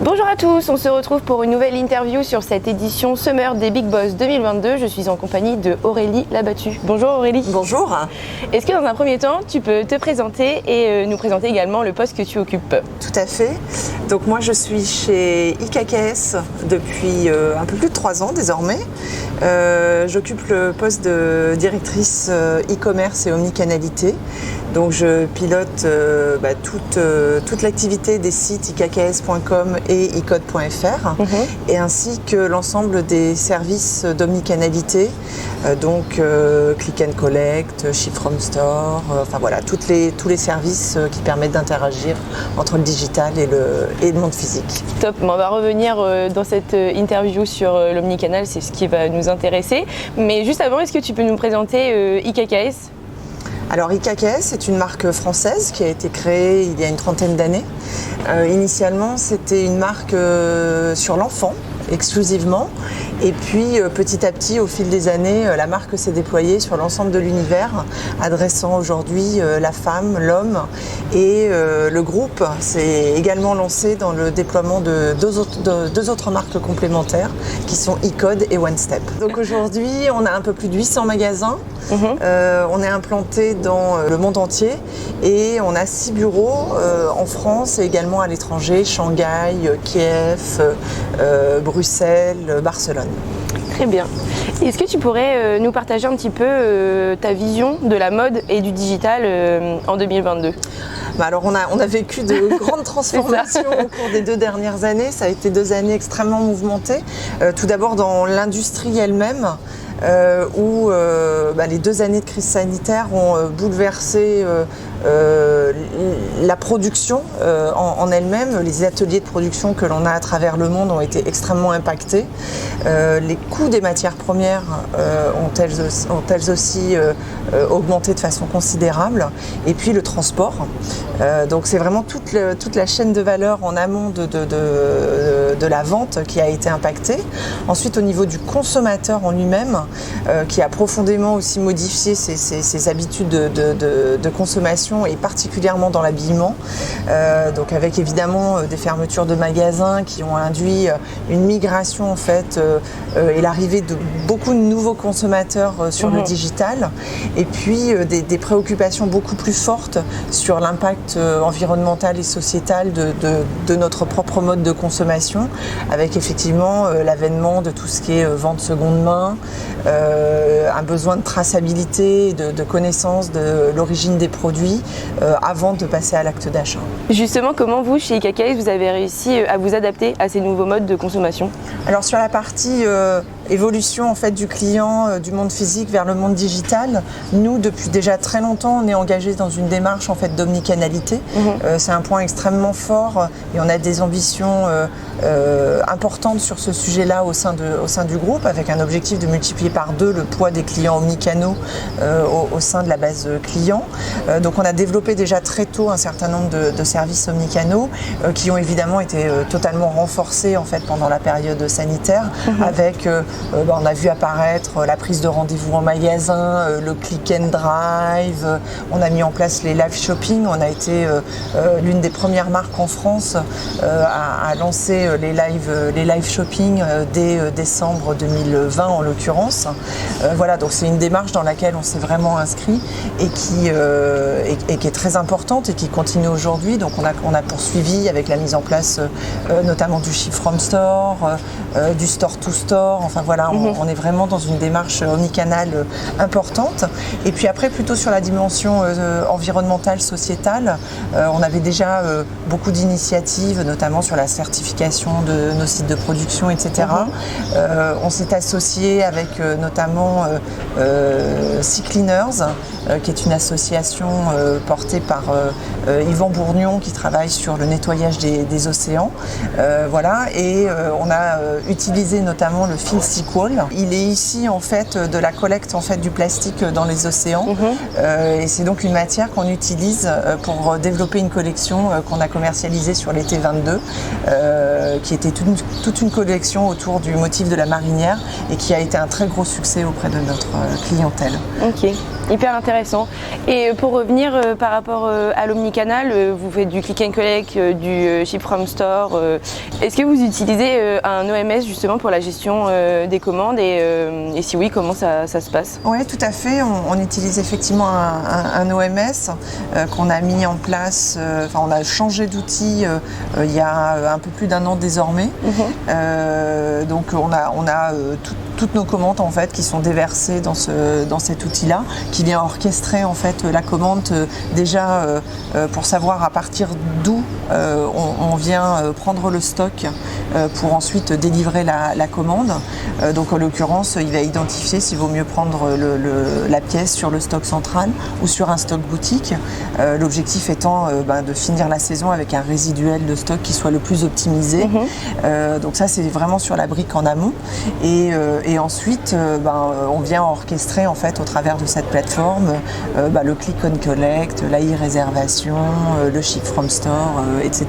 Bonjour à tous, on se retrouve pour une nouvelle interview sur cette édition Summer des Big Boss 2022. Je suis en compagnie de Aurélie Labattu. Bonjour Aurélie. Bonjour. Est-ce que dans un premier temps, tu peux te présenter et nous présenter également le poste que tu occupes? Tout à fait. Donc moi je suis chez IKKS depuis un peu plus de 3 ans désormais. J'occupe le poste de directrice e-commerce et omnicanalité. Donc je pilote toute l'activité des sites ikkks.com et icode.fr et ainsi que l'ensemble des services d'omnicanalité, donc click and collect, ship from store, tous les services qui permettent d'interagir entre le digital et le monde physique. Top, on va revenir dans cette interview sur l'omnicanal, c'est ce qui va nous intéresser. Mais juste avant, est-ce que tu peux nous présenter IKKS ? Alors IKKS est une marque française qui a été créée il y a une 30aine d'années. Initialement, c'était une marque sur l'enfant exclusivement. Et puis petit à petit, au fil des années, la marque s'est déployée sur l'ensemble de l'univers, adressant aujourd'hui la femme, l'homme. Et le groupe s'est également lancé dans le déploiement de deux autres marques complémentaires qui sont icode et One Step. Donc aujourd'hui, on a un peu plus de 800 magasins. On est implanté dans le monde entier et on a 6 bureaux en France et également à l'étranger, Shanghai, Kiev, Bruxelles, Barcelone. Très bien. Est-ce que tu pourrais nous partager un petit peu ta vision de la mode et du digital en 2022 ? Alors on a vécu de grandes transformations au cours des 2 dernières années. Ça a été 2 années extrêmement mouvementées. Tout d'abord dans l'industrie elle-même. Où les 2 années de crise sanitaire ont bouleversé la production en elle-même. Les ateliers de production que l'on a à travers le monde ont été extrêmement impactés. Les coûts des matières premières ont elles aussi augmenté de façon considérable. Et puis le transport. Donc c'est vraiment toute la chaîne de valeur en amont de la vente qui a été impactée. Ensuite au niveau du consommateur en lui-même, qui a profondément aussi modifié ses habitudes de consommation et particulièrement dans l'habillement. Donc avec évidemment des fermetures de magasins qui ont induit une migration en fait et l'arrivée de beaucoup de nouveaux consommateurs sur le digital et puis des préoccupations beaucoup plus fortes sur l'impact environnemental et sociétal de notre propre mode de consommation avec effectivement l'avènement de tout ce qui est vente seconde main, un besoin de traçabilité, de connaissance de l'origine des produits avant de passer à l'acte d'achat. Justement, comment vous, chez IKKS, vous avez réussi à vous adapter à ces nouveaux modes de consommation ? Alors sur la partie évolution en fait du client du monde physique vers le monde digital, nous depuis déjà très longtemps on est engagé dans une démarche en fait d'omnicanalité. C'est un point extrêmement fort et on a des ambitions importantes sur ce sujet-là au sein du groupe avec un objectif de multiplier par 2 le poids des clients omnicanaux au sein de la base client. Donc on a développé déjà très tôt un certain nombre de services omnicanaux qui ont évidemment été totalement renforcés en fait pendant la période sanitaire avec on a vu apparaître la prise de rendez-vous en magasin, le click and drive, on a mis en place les live shopping, on a été l'une des premières marques en France à lancer les live shopping dès décembre 2020 en l'occurrence. Voilà, donc c'est une démarche dans laquelle on s'est vraiment inscrit et qui est très importante et qui continue aujourd'hui. Donc on a poursuivi avec la mise en place notamment du ship from store, du store to store. Enfin voilà, on est vraiment dans une démarche omnicanal importante. Et puis après, plutôt sur la dimension environnementale, sociétale, on avait déjà beaucoup d'initiatives, notamment sur la certification de nos sites de production, etc. On s'est associé avec notamment Sea Cleaners, qui est une association portée par Yvan Bourgnon qui travaille sur le nettoyage des océans. Voilà, et on a utilisé notamment le fil plastic wall. Il est ici en fait de la collecte en fait du plastique dans les océans et c'est donc une matière qu'on utilise pour développer une collection qu'on a commercialisée sur l'été 22 qui était toute une collection autour du motif de la marinière et qui a été un très gros succès auprès de notre clientèle. Ok, hyper intéressant. Et pour revenir par rapport à l'Omnicanal, vous faites du click and collect, du ship from store. Est-ce que vous utilisez un OMS justement pour la gestion des commandes et si oui, comment ça se passe? Oui, tout à fait. On utilise effectivement un OMS qu'on a mis en place. On a changé d'outil il y a un peu plus d'1 an désormais. Donc on a toutes nos commandes en fait qui sont déversées dans cet outil-là, qui vient orchestrer en fait la commande déjà pour savoir à partir d'où on vient prendre le stock pour ensuite délivrer la commande. Donc en l'occurrence, il va identifier s'il vaut mieux prendre la pièce sur le stock central ou sur un stock boutique. L'objectif étant de finir la saison avec un résiduel de stock qui soit le plus optimisé. Donc ça, c'est vraiment sur la brique en amont. Et ensuite, on vient orchestrer en fait au travers de cette plateforme le click and collect, la e-réservation, le ship from store, etc.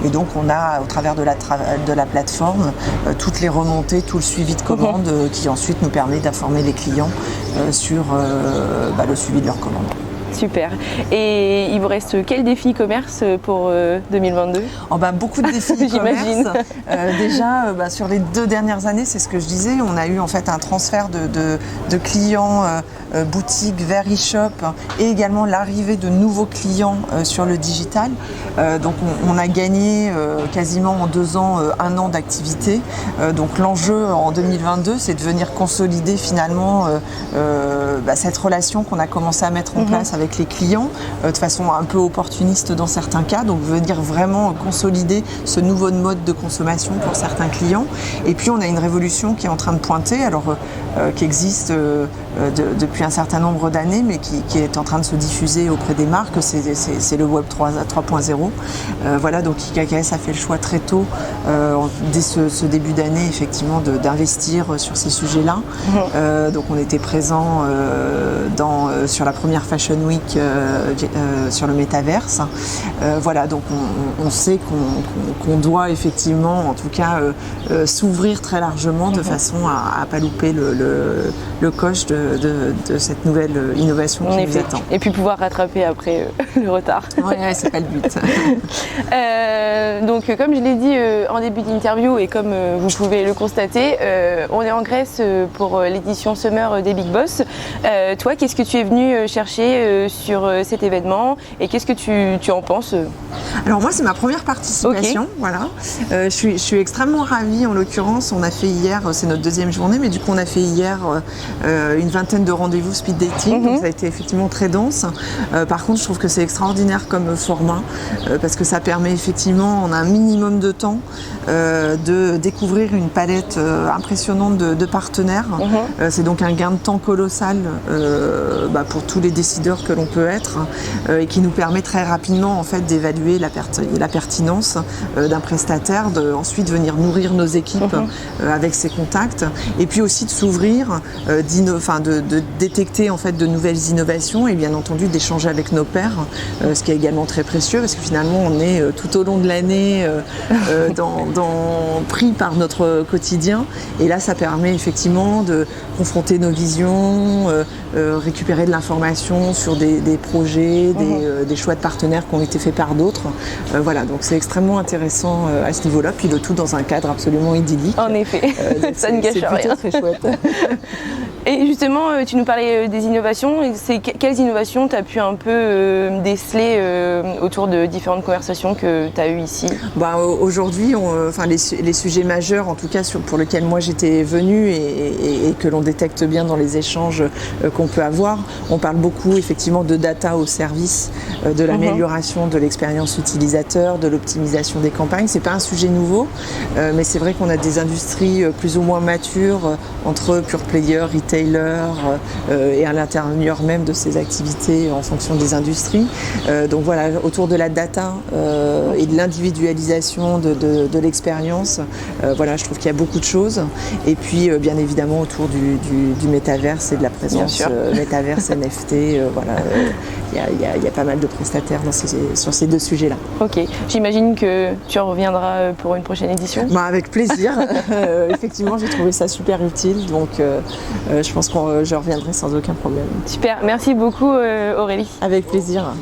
Et donc on a au travers de la plateforme toutes les remontées, tout le suivi de commande qui ensuite nous permet d'informer les clients sur le suivi de leurs commandes. Super. Et il vous reste quel défi e-commerce pour 2022? Beaucoup de défis e-commerce. Déjà, sur les 2 dernières années, c'est ce que je disais, on a eu en fait un transfert de clients boutiques vers e-shop et également l'arrivée de nouveaux clients sur le digital. Donc on a gagné quasiment en 2 ans 1 an d'activité. Donc l'enjeu en 2022, c'est de venir consolider finalement cette relation qu'on a commencé à mettre en place avec les clients de façon un peu opportuniste dans certains cas, donc venir vraiment consolider ce nouveau mode de consommation pour certains clients. Et puis on a une révolution qui est en train de pointer, qui existe depuis un certain nombre d'années, mais qui est en train de se diffuser auprès des marques, c'est le Web 3.0. Donc IKKS a fait le choix très tôt, dès ce début d'année, effectivement, d'investir sur ces sujets-là. Donc on était présent sur la première Fashion Week sur le métaverse. Donc on sait qu'on doit effectivement, en tout cas, s'ouvrir très largement de façon à ne pas louper le coche de cette nouvelle innovation qui nous attend. Et puis pouvoir rattraper après le retard. Oui, c'est pas le but. Donc comme je l'ai dit en début d'interview et comme vous pouvez le constater, on est en Grèce pour l'édition Summer des Big Boss. Toi, qu'est-ce que tu es venu chercher sur cet événement et qu'est-ce que tu en penses? Alors moi, c'est ma première participation. Voilà. Je suis extrêmement ravie. En l'occurrence, on a fait hier, c'est notre 2e journée, mais du coup on a fait hier une vingtaine de rendez-vous speed dating. Donc ça a été effectivement très dense. Par contre, je trouve que c'est extraordinaire comme format parce que ça permet effectivement en un minimum de temps de découvrir une palette impressionnante de partenaires. C'est donc un gain de temps colossal pour tous les décideurs que l'on peut être et qui nous permet très rapidement en fait d'évaluer la pertinence d'un prestataire, ensuite venir nourrir nos équipes avec ses contacts et puis aussi de s'ouvrir, de détecter en fait de nouvelles innovations et bien entendu d'échanger avec nos pairs, ce qui est également très précieux parce que finalement on est tout au long de l'année pris par notre quotidien et là ça permet effectivement de confronter nos visions, récupérer de l'information sur des projets, des choix de partenaires qui ont été faits par d'autres. Donc c'est extrêmement intéressant à ce niveau-là, puis le tout dans un cadre absolument idyllique. En effet, ça ne gâche rien. C'est très chouette. Et justement, tu nous parlais des innovations. Quelles innovations tu as pu un peu déceler autour de différentes conversations que tu as eues ici? Aujourd'hui, les sujets majeurs, en tout cas pour lesquels moi j'étais venue et que l'on détecte bien dans les échanges qu'on peut avoir, on parle beaucoup effectivement de data au service de l'amélioration de l'expérience utilisateur, de l'optimisation des campagnes. C'est pas un sujet nouveau, mais c'est vrai qu'on a des industries plus ou moins matures entre pure player, retail retailers et à l'intérieur même de ces activités en fonction des industries. Donc voilà, autour de la data et de l'individualisation de l'expérience, voilà, je trouve qu'il y a beaucoup de choses. Et puis bien évidemment autour du métaverse et de la présence métaverse, NFT, voilà, il y a pas mal de prestataires sur ces deux sujets-là. Ok, j'imagine que tu en reviendras pour une prochaine édition. Bah, avec plaisir. Effectivement, j'ai trouvé ça super utile, donc je pense que je reviendrai sans aucun problème. Super, merci beaucoup Aurélie. Avec plaisir.